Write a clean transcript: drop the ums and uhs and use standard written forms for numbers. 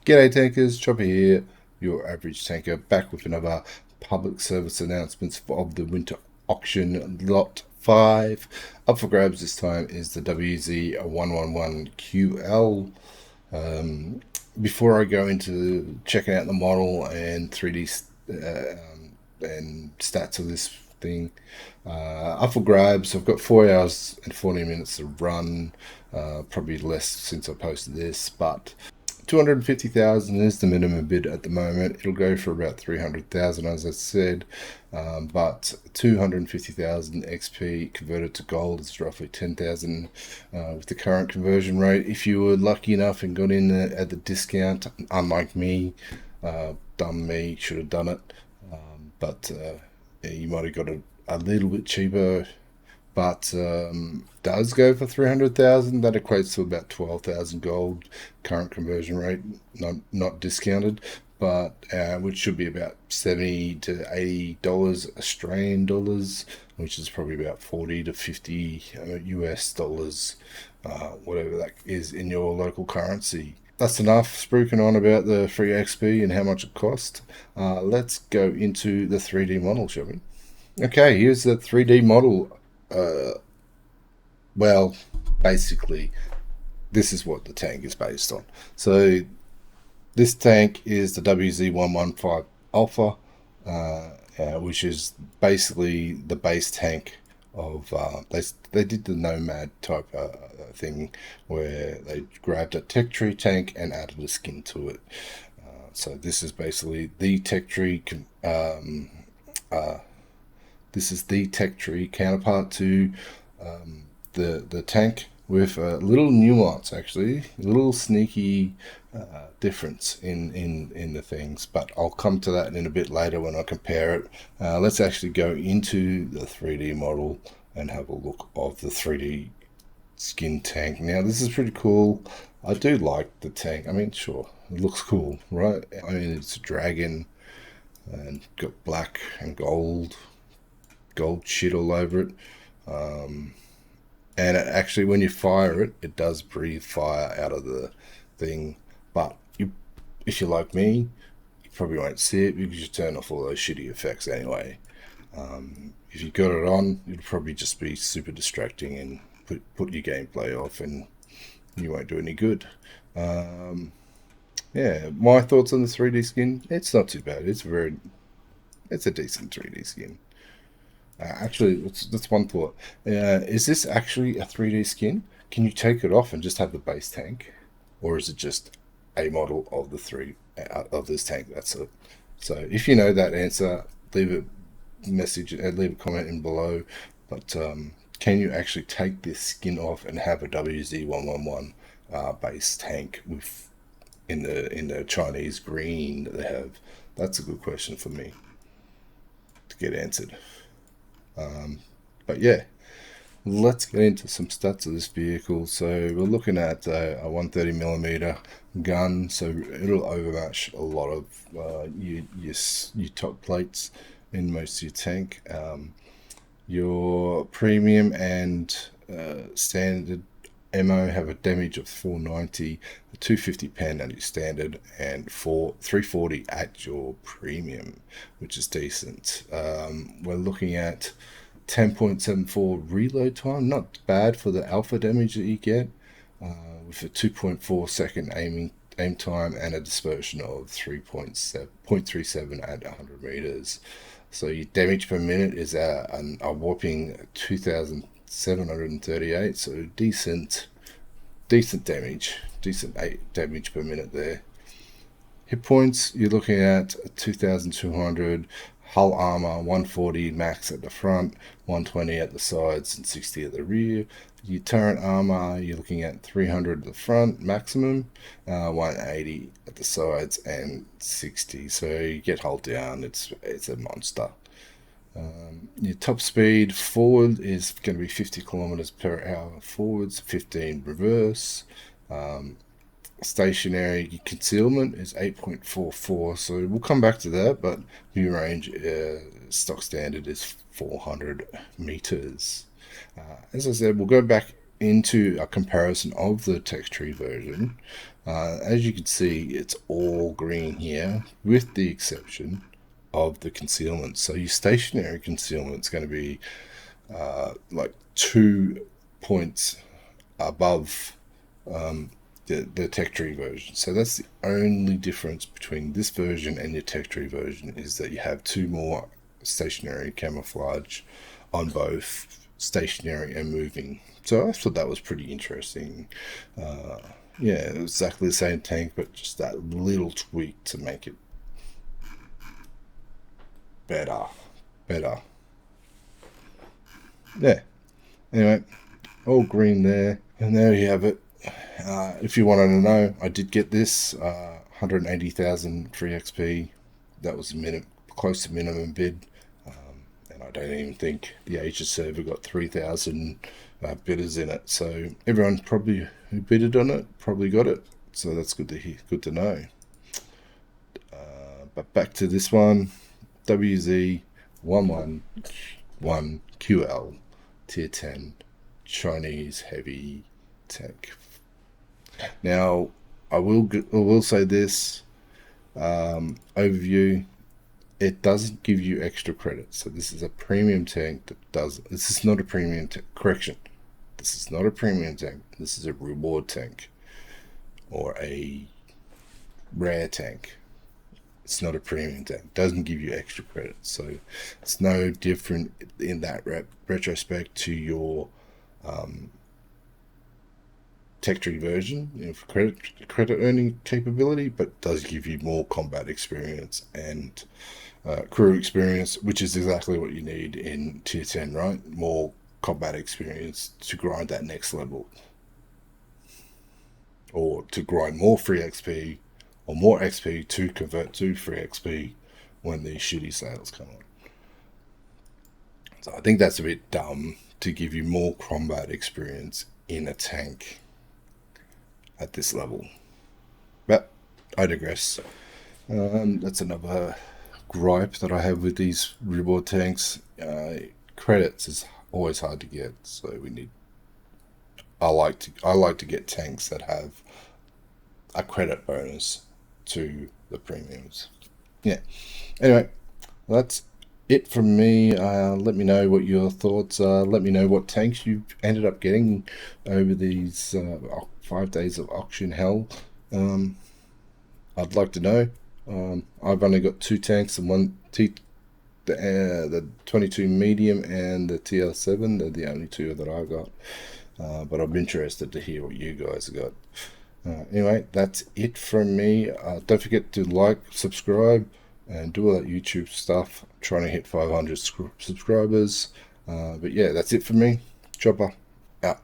G'day tankers, Chopper here, your average tanker, back with another public service announcements of the winter auction lot 5. Up for grabs this time is the WZ-111 QL. Before I go into checking out the model and 3D and stats of this thing, up for grabs. I've got 4 hours and 40 minutes to run, probably less since I posted this, but 250,000 is the minimum bid at the moment. It'll go for about 300,000, as I said, but 250,000 XP converted to gold is roughly 10,000 with the current conversion rate. If you were lucky enough and got in at the discount, unlike me, dumb me, should have done it, but yeah, you might have got it a little bit cheaper, but does go for 300,000. That equates to about 12,000 gold current conversion rate, not discounted, but which should be about 70 to $80 Australian dollars, which is probably about 40 to 50 US dollars, whatever that is in your local currency. That's enough spruiking on about the free XP and how much it cost. Let's go into the 3D model, shall we? Okay, here's the 3D model. Well, basically, this is what the tank is based on. So this tank is the WZ-115 Alpha, which is basically the base tank of they did the Nomad type thing where they grabbed a tech tree tank and added a skin to it. So this is basically the tech tree. This is the tech tree counterpart to the tank, with a little nuance, actually, a little sneaky difference in the things, but I'll come to that in a bit later when I compare it. Let's actually go into the 3D model and have a look of the 3D skin tank. Now, this is pretty cool. I do like the tank. I mean, sure, it looks cool, right? I mean, it's a dragon and got black and gold shit all over it. And it actually, when you fire it, it does breathe fire out of the thing. But if you're like me, you probably won't see it because you turn off all those shitty effects anyway. If you got it on, it'll probably just be super distracting and put your gameplay off, and you won't do any good. Yeah, my thoughts on the 3D skin. It's not too bad. It's a decent 3D skin. Actually, that's one thought. Is this actually a 3D skin? Can you take it off and just have the base tank, or is it just a model of the of this tank? That's it. So if you know that answer, leave leave a comment in below. But can you actually take this skin off and have a WZ-111 base tank with in the Chinese green that they have? That's a good question for me to get answered. But yeah, let's get into some stats of this vehicle. So we're looking at a 130mm gun, so it'll overmatch a lot of your top plates in most of your tank. Your premium and standard ammo have a damage of 490, a 250 pen at your standard, and 340 at your premium, which is decent. We're looking at 10.74 reload time, not bad for the alpha damage that you get, with a 2.4 second aim time and a dispersion of 3.37 at 100 meters. So your damage per minute is a whopping 2,738. So decent damage, decent damage per minute there. Hit points, you're looking at 2,200. Hull armor 140 max at the front, 120 at the sides, and 60 at the rear. Your turret armor, you're looking at 300 at the front maximum, 180 at the sides, and 60. So you get hull down, it's a monster. Your top speed forward is going to be 50 kilometers per hour forwards, 15 reverse. Stationary concealment is 8.44, so we'll come back to that, but new range stock standard is 400 meters. As I said, we'll go back into a comparison of the text tree version. As you can see, it's all green here, with the exception of the concealment. So your stationary concealment is going to be like 2 points above the tech tree version. So that's the only difference between this version and your tech tree version, is that you have 2 more stationary camouflage on both stationary and moving. So I thought that was pretty interesting. Yeah, it was exactly the same tank, but just that little tweak to make it better. Better. Yeah. Anyway, all green there. And there you have it. If you wanted to know, I did get this 180,000 free XP. That was close to minimum bid. And I don't even think the Asia server got 3,000 bidders in it. So everyone probably who bidded on it probably got it. So that's good to hear, good to know. But back to this one, WZ-111 QL Tier 10 Chinese heavy tank. Now, I will say this overview. It doesn't give you extra credit. So this is a premium tank that does. This is not a premium tank. Correction. This is not a premium tank. This is a reward tank or a rare tank. It's not a premium tank. It doesn't give you extra credit. So it's no different in that retrospect to your tech tree version, for credit earning capability, but does give you more combat experience and crew experience, which is exactly what you need in tier 10, right? More combat experience to grind that next level, or to grind more free XP, or more XP to convert to free XP when these shitty sales come on. So I think that's a bit dumb to give you more combat experience in a tank at this level. But I digress. That's another gripe that I have with these reward tanks. Credits is always hard to get, so we need. I like to get tanks that have a credit bonus to the premiums. Yeah. Anyway, that's it from me. Let me know what your thoughts are. Let me know what tanks you've ended up getting over these 5 days of auction hell. I'd like to know. I've only got 2 tanks and one the 22 medium and the TL7. They're the only 2 that I got. But I'm interested to hear what you guys got. Anyway, that's it from me. Don't forget to like, subscribe, and do all that YouTube stuff. I'm trying to hit 500 subscribers. But yeah, that's it for me. Chopper out.